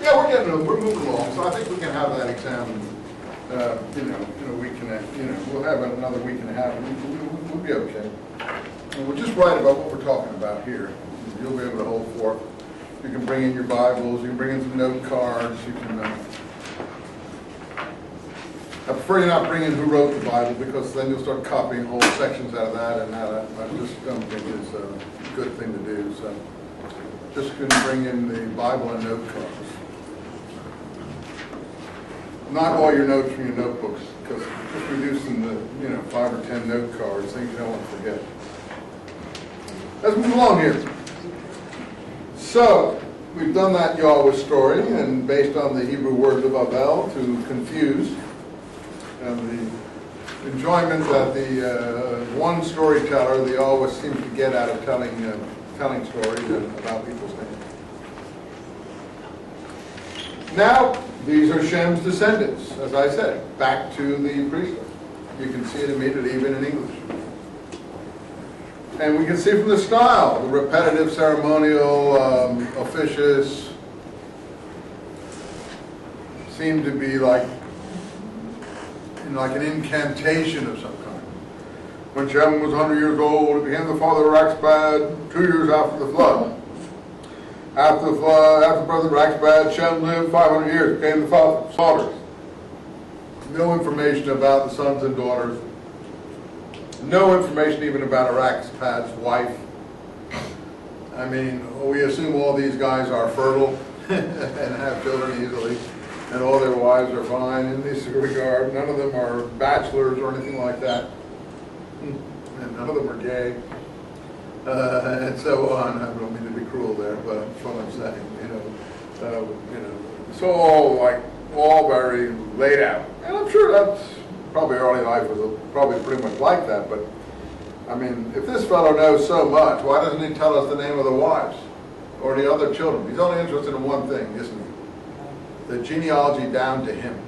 Yeah, we're moving along, so I think we can have that exam, in a week and a, we'll have it another week and a half, and we'll be okay. And we'll just write about what we're talking about here. You'll be able to hold forth. You can bring in your Bibles, you can bring in some note cards, you can, I prefer you not bring in who wrote the Bible, because then you'll start copying whole sections out of that, and that I just don't think is a good thing to do, so just going to bring in the Bible and note cards. Not all your notes from your notebooks, because just reducing the, 5 or 10 note cards, things you don't want to forget. Let's move along here. So, we've done that Yahweh story, and based on the Hebrew word levavel, to confuse, and the enjoyment that the one storyteller, the Yahweh, seems to get out of telling stories about people's names. Now, these are Shem's descendants, as I said, back to the priesthood. You can see it immediately, even in English. And we can see from the style, the repetitive, ceremonial, officious, seem to be like an incantation of some kind. When Shem was 100 years old, he became the father of Raxbad 2 years after the flood. After the flood, after the birth of Raxbad, Shem lived 500 years, became the father of Slaughters. No information about the sons and daughters. No information even about Raxbad's wife. I mean, we assume all these guys are fertile and have children easily, and all their wives are fine in this regard. None of them are bachelors or anything like that. And none of them are gay. And so on. I don't mean to be cruel there, but that's what I'm saying. It's all very laid out. And I'm sure that's probably early life was probably pretty much like that. But I mean, if this fellow knows so much, why doesn't he tell us the name of the wives or the other children? He's only interested in one thing, isn't he? The genealogy down to him.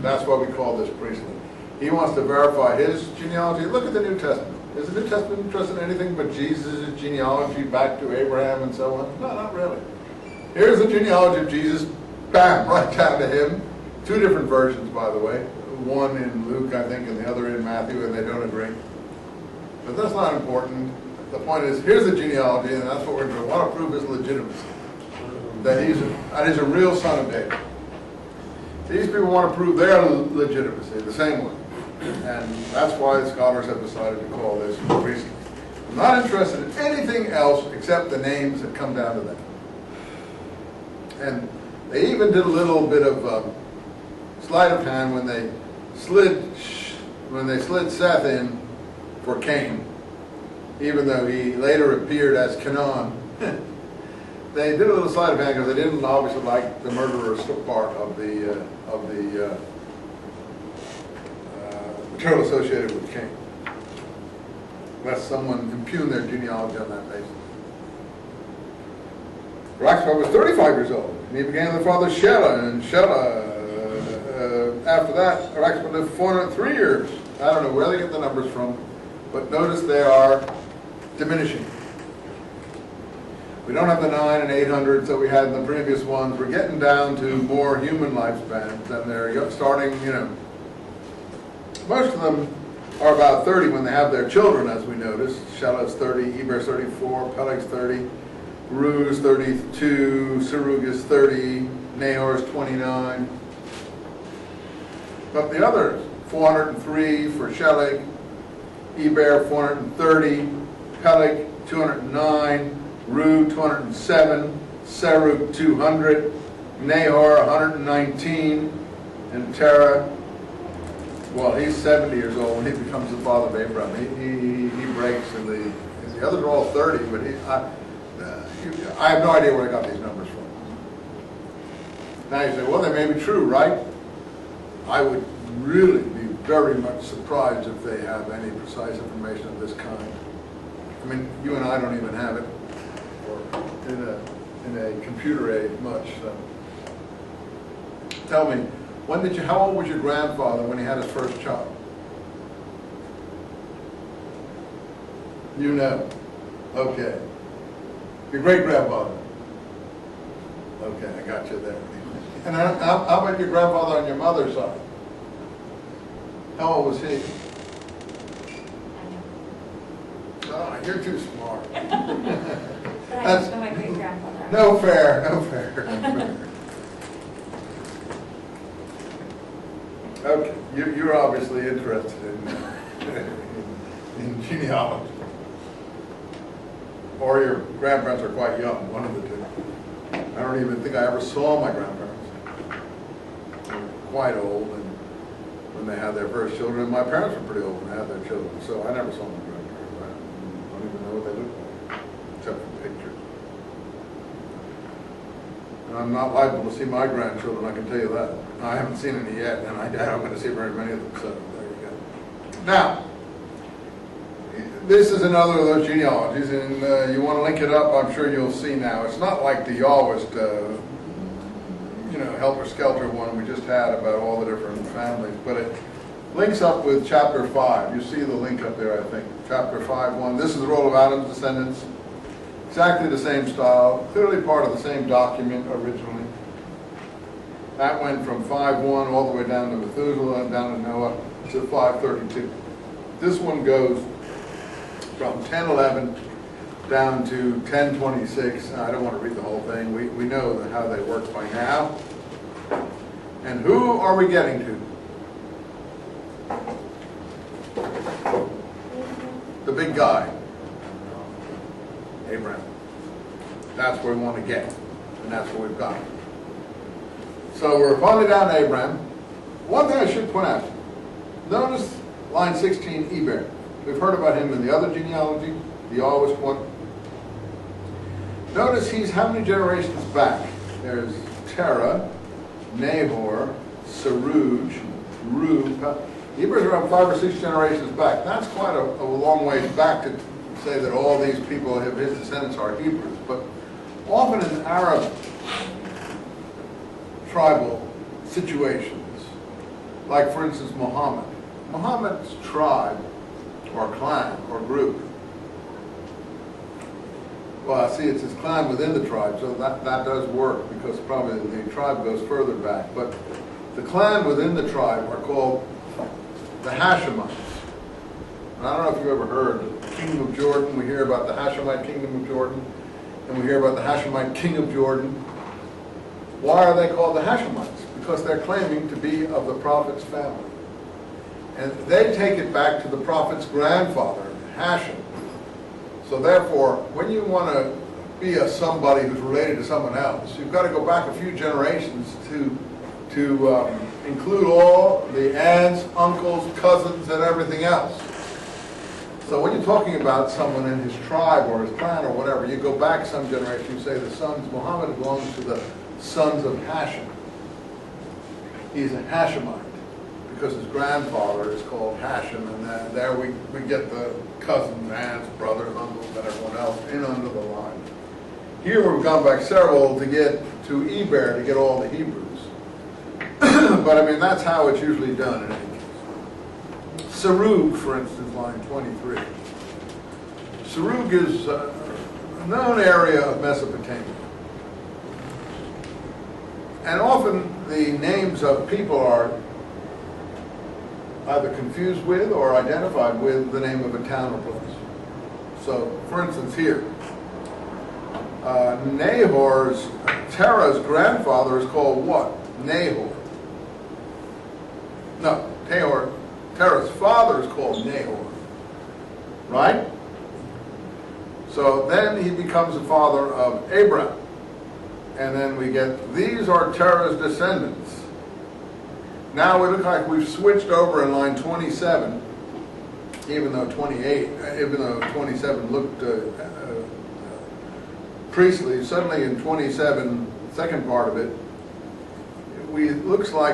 That's what we call this priesthood. He wants to verify his genealogy. Look at the New Testament. Is the New Testament interested in anything but Jesus' genealogy back to Abraham and so on? No, not really. Here's the genealogy of Jesus, bam, right down to him. Two different versions, by the way. One in Luke, I think, and the other in Matthew, and they don't agree. But that's not important. The point is, here's the genealogy, and that's what we're going to want to prove his legitimacy. That he's a real son of David. These people want to prove their legitimacy the same way. And that's why the scholars have decided to call this priesthood. I'm not interested in anything else except the names that come down to them. And they even did a little bit of sleight of hand when they slid Seth in for Cain, even though he later appeared as Canaan. They did a little sleight of hand because they didn't obviously like the murderous part of the material associated with Cain, lest someone impugn their genealogy on that basis. Raxbad was 35 years old, and he began the father Shelah, and Shelah, after that, Raxbad lived 403 years. I don't know where they get the numbers from, but notice they are diminishing. We don't have the 9 and 800 that we had in the previous ones. We're getting down to more human lifespans, and they're starting, most of them are about 30 when they have their children, as we noticed. Shelah's 30, Eber's 34, Peleg's 30, Ru's 32, Serug is 30, Nahor's 29. But the others, 403 for Shelah, Eber 430, Peleg 209, Ru 207, Serug 200, Nahor 119, and Terah, well, he's 70 years old when he becomes the father of Abraham. He breaks, and the others are all 30, but I have no idea where I got these numbers from. Now you say, well, they may be true, right? I would really be very much surprised if they have any precise information of this kind. I mean, you and I don't even have it, or in a computer age much. So. Tell me, how old was your grandfather when he had his first child? You know. Okay. Your great-grandfather? Okay, I got you there. And how about your grandfather on your mother's side? How old was he? Oh, you're too smart. But I don't know my great-grandfather. No fair, no fair. Okay, you're obviously interested in genealogy. Or your grandparents are quite young, one of the two. I don't even think I ever saw my grandparents. They were quite old and when they had their first children. And my parents were pretty old when they had their children, so I never saw my grandparents. I don't even know what they looked like, except for pictures. And I'm not liable to see my grandchildren, I can tell you that. I haven't seen any yet, and I doubt I'm going to see very many of them, so there you go. Now, this is another of those genealogies, and you want to link it up, I'm sure you'll see now. It's not like the Yawist, helter-skelter one we just had about all the different families, but it links up with chapter 5. You see the link up there, I think. Chapter 5:1. This is the roll of Adam's descendants. Exactly the same style, clearly part of the same document originally. That went from 5:1 all the way down to Methuselah and down to Noah to 5:32. This one goes from 10:11 down to 10:26. I don't want to read the whole thing. We know how they work by now. And who are we getting to? The big guy. Abraham. That's where we want to get. And that's what we've got. So we're finally down to Abraham. One thing I should point out. Notice line 16, Eber. We've heard about him in the other genealogy, the Yawist one. Notice he's how many generations back? There's Terah, Nahor, Serug, Reu. Eber's around 5 or 6 generations back. That's quite a long ways back to say that all these people, his descendants, are Hebrews. But often in Arab tribal situations, like for instance Muhammad. Muhammad's tribe or clan or group. Well, see, it's his clan within the tribe, so that does work because probably the tribe goes further back. But the clan within the tribe are called the Hashemites. And I don't know if you ever heard the Kingdom of Jordan. We hear about the Hashemite Kingdom of Jordan, and we hear about the Hashemite King of Jordan. Why are they called the Hashemites? Because they're claiming to be of the prophet's family. And they take it back to the prophet's grandfather, Hashem. So therefore, when you want to be somebody who's related to someone else, you've got to go back a few generations to include all the aunts, uncles, cousins, and everything else. So when you're talking about someone in his tribe or his clan or whatever, you go back some generation, you say the sons, Muhammad belongs to the sons of Hashem. He's a Hashemite because his grandfather is called Hashem, and there we get the cousins, aunts, brothers, uncles, and everyone else in under the line. Here we've gone back several to get to Eber to get all the Hebrews. But I mean, that's how it's usually done in any case. Serug, for instance, line 23. Serug is a known area of Mesopotamia. And often the names of people are either confused with or identified with the name of a town or place. So, for instance, here, Terah's grandfather is called what? Nahor. No, Terah's father is called Nahor. Right? So then he becomes the father of Abraham. And then we get, these are Terah's descendants. Now we look like we've switched over in line 27, even though 27 looked priestly. Suddenly in 27, second part of it, looks like